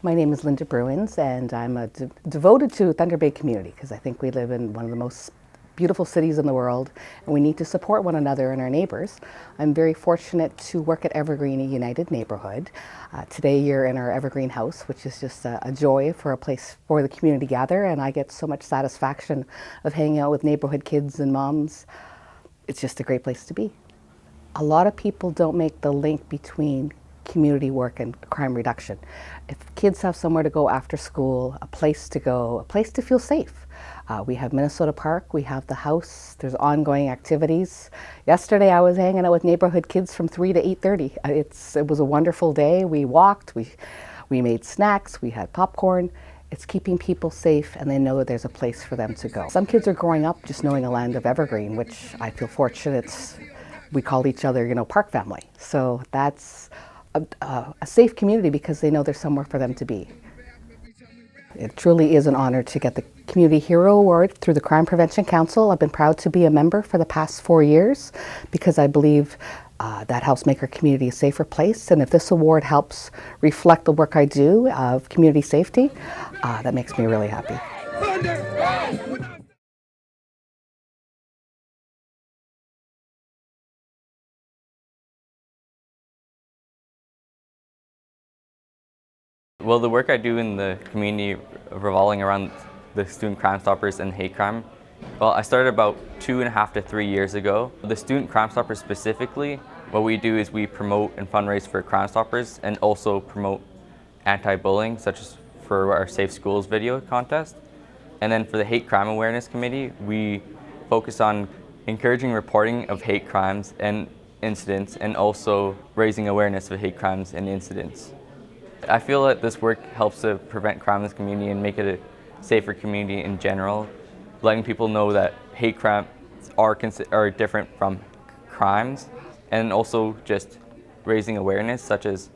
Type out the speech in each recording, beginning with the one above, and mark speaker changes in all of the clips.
Speaker 1: My name is Linda Bruins, and I'm devoted to Thunder Bay community because I think we live in one of the most beautiful cities in the world, and we need to support one another and our neighbors. I'm very fortunate to work at Evergreen, a United neighborhood. Today you're in our Evergreen house, which is just a joy for a place for the community to gather, and I get so much satisfaction of hanging out with neighborhood kids and moms. It's just a great place to be. A lot of people don't make the link between community work and crime reduction. If kids have somewhere to go after school, a place to go, a place to feel safe. We have Minnesota Park, we have the house, there's ongoing activities. Yesterday I was hanging out with neighborhood kids from 3 to 8:30. It was a wonderful day. We walked, we made snacks, we had popcorn. It's keeping people safe, and they know that there's a place for them to go. Some kids are growing up just knowing a land of Evergreen, which I feel fortunate. We call each other, park family. So that's a safe community because they know there's somewhere for them to be. It truly is an honor to get the Community Hero Award through the Crime Prevention Council. I've been proud to be a member for the past 4 years because I believe that helps make our community a safer place. And if this award helps reflect the work I do of community safety, that makes me really happy.
Speaker 2: Well, the work I do in the community revolving around the Student Crime Stoppers and hate crime, well, I started about 2.5 to 3 years ago. The Student Crime Stoppers specifically, what we do is we promote and fundraise for Crime Stoppers and also promote anti-bullying, such as for our Safe Schools video contest. And then for the Hate Crime Awareness Committee, we focus on encouraging reporting of hate crimes and incidents and also raising awareness of hate crimes and incidents. I feel that this work helps to prevent crime in this community and make it a safer community in general, letting people know that hate crimes are different from crimes, and also just raising awareness, such as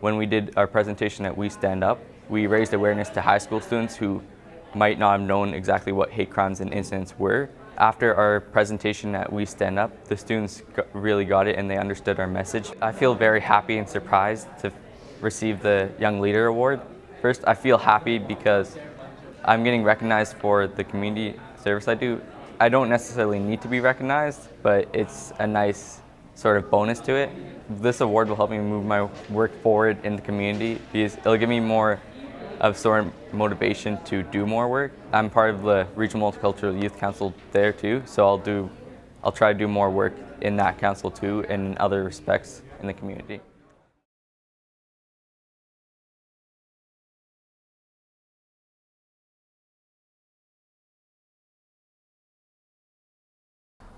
Speaker 2: when we did our presentation at We Stand Up, we raised awareness to high school students who might not have known exactly what hate crimes and incidents were. After our presentation at We Stand Up, the students really got it and they understood our message. I feel very happy and surprised to receive the Young Leader Award. First, I feel happy because I'm getting recognized for the community service I do. I don't necessarily need to be recognized, but it's a nice sort of bonus to it. This award will help me move my work forward in the community because it'll give me more of sort of motivation to do more work. I'm part of the Regional Multicultural Youth Council there too, so I'll try to do more work in that council too and in other respects in the community.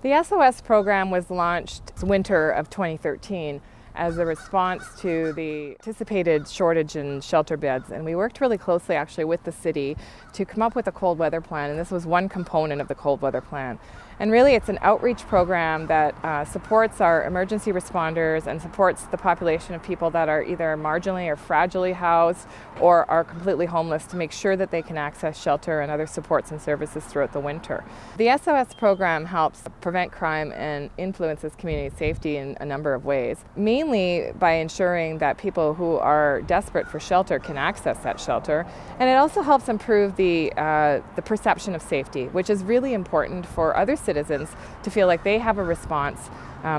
Speaker 3: The SOS program was launched winter of 2013 as a response to the anticipated shortage in shelter beds, and we worked really closely actually with the city to come up with a cold weather plan, and this was one component of the cold weather plan. And really it's an outreach program that supports our emergency responders and supports the population of people that are either marginally or fragilely housed or are completely homeless to make sure that they can access shelter and other supports and services throughout the winter. The SOS program helps prevent crime and influences community safety in a number of ways, mainly by ensuring that people who are desperate for shelter can access that shelter. And it also helps improve the perception of safety, which is really important for other citizens to feel like they have a response.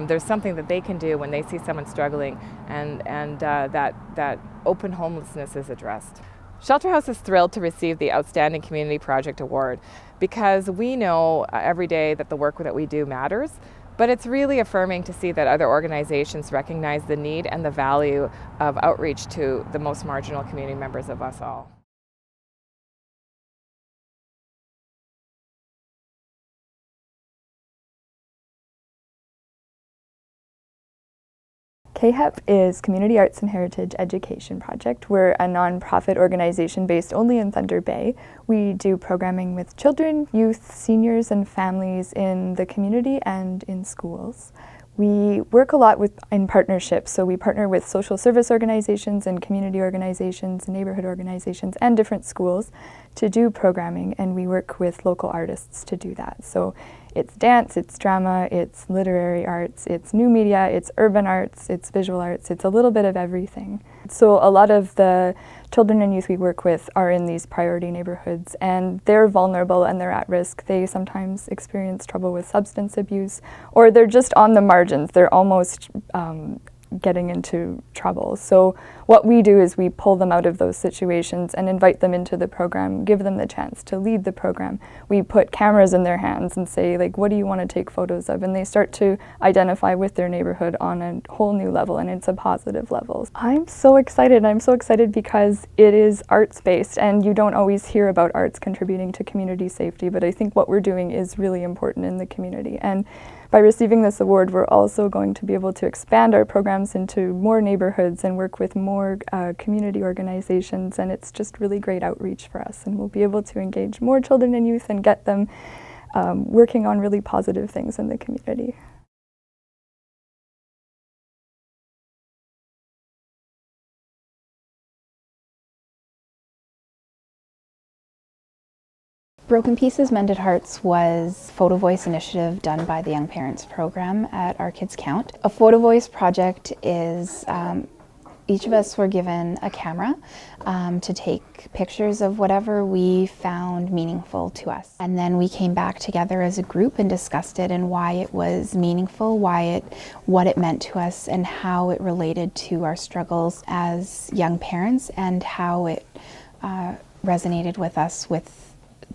Speaker 3: There's something that they can do when they see someone struggling, and that open homelessness is addressed. Shelter House is thrilled to receive the Outstanding Community Project Award because we know every day that the work that we do matters, but it's really affirming to see that other organizations recognize the need and the value of outreach to the most marginal community members of us all.
Speaker 4: CAHEP is Community Arts and Heritage Education Project. We're a nonprofit organization based only in Thunder Bay. We do programming with children, youth, seniors, and families in the community and in schools. We work a lot in partnerships, so we partner with social service organizations and community organizations, neighborhood organizations, and different schools to do programming, and we work with local artists to do that. So It's dance, it's drama, it's literary arts, it's new media, it's urban arts, it's visual arts, it's a little bit of everything. So a lot of the children and youth we work with are in these priority neighborhoods, and they're vulnerable and they're at risk. They sometimes experience trouble with substance abuse, or they're just on the margins. They're almost getting into trouble. So what we do is we pull them out of those situations and invite them into the program, give them the chance to lead the program. We put cameras in their hands and say, like, what do you want to take photos of? And they start to identify with their neighborhood on a whole new level, and it's a positive level. I'm so excited. I'm so excited because it is arts-based, and you don't always hear about arts contributing to community safety, but I think what we're doing is really important in the community. And by receiving this award, we're also going to be able to expand our programs into more neighborhoods and work with more community organizations, and it's just really great outreach for us. And we'll be able to engage more children and youth and get them working on really positive things in the community.
Speaker 5: Broken Pieces, Mended Hearts was Photo Voice initiative done by the Young Parents program at Our Kids Count. A Photo Voice project is each of us were given a camera to take pictures of whatever we found meaningful to us. And then we came back together as a group and discussed it and why it was meaningful, what it meant to us, and how it related to our struggles as young parents, and how it resonated with us with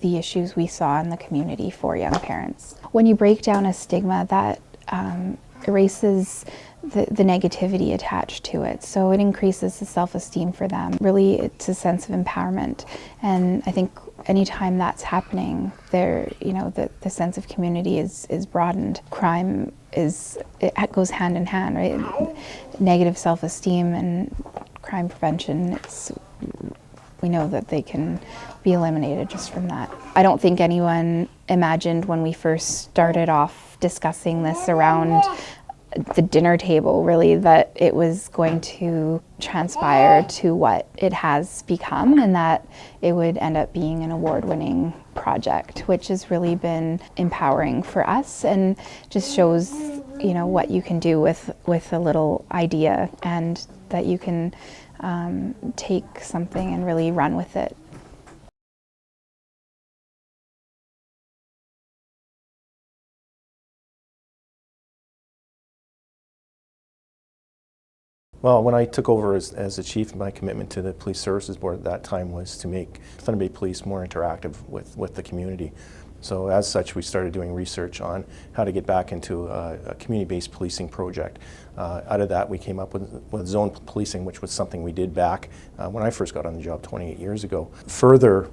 Speaker 5: the issues we saw in the community for young parents. When you break down a stigma, that erases the negativity attached to it. So it increases the self-esteem for them. Really, it's a sense of empowerment. And I think anytime that's happening, the sense of community is broadened. Crime it goes hand in hand, right? Negative self-esteem and crime prevention, we know that they can be eliminated just from that. I don't think anyone imagined when we first started off discussing this around the dinner table, really, that it was going to transpire to what it has become, and that it would end up being an award-winning project, which has really been empowering for us and just shows, what you can do with a little idea, and that you can take something and really run with it.
Speaker 6: Well, when I took over as the chief, my commitment to the Police Services Board at that time was to make Thunder Bay Police more interactive with the community. So as such, we started doing research on how to get back into a community-based policing project. Out of that, we came up with zone policing, which was something we did back when I first got on the job 28 years ago. Further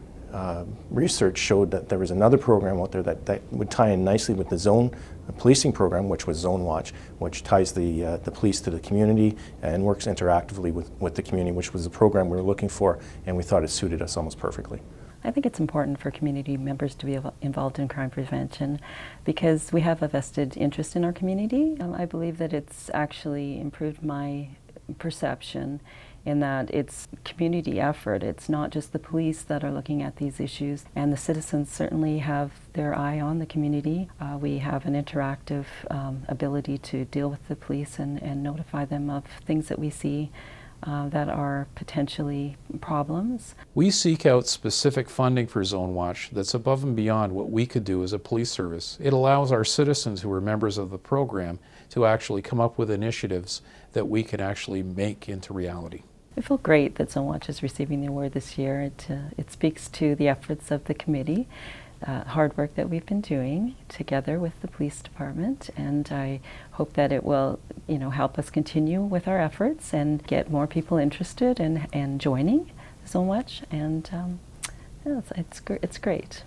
Speaker 6: research showed that there was another program out there that would tie in nicely with the zone policing program, which was Zone Watch, which ties the police to the community and works interactively with the community, which was the program we were looking for, and we thought it suited us almost perfectly.
Speaker 7: I think it's important for community members to be involved in crime prevention because we have a vested interest in our community. I believe that it's actually improved my perception in that it's community effort. It's not just the police that are looking at these issues, and the citizens certainly have their eye on the community. We have an interactive ability to deal with the police and notify them of things that we see that are potentially problems.
Speaker 8: We seek out specific funding for Zone Watch that's above and beyond what we could do as a police service. It allows our citizens who are members of the program to actually come up with initiatives that we can actually make into reality.
Speaker 7: I feel great that Zone Watch is receiving the award this year. It speaks to the efforts of the committee, hard work that we've been doing together with the police department, and I hope that it will help us continue with our efforts and get more people interested and joining Zone Watch, and it's great.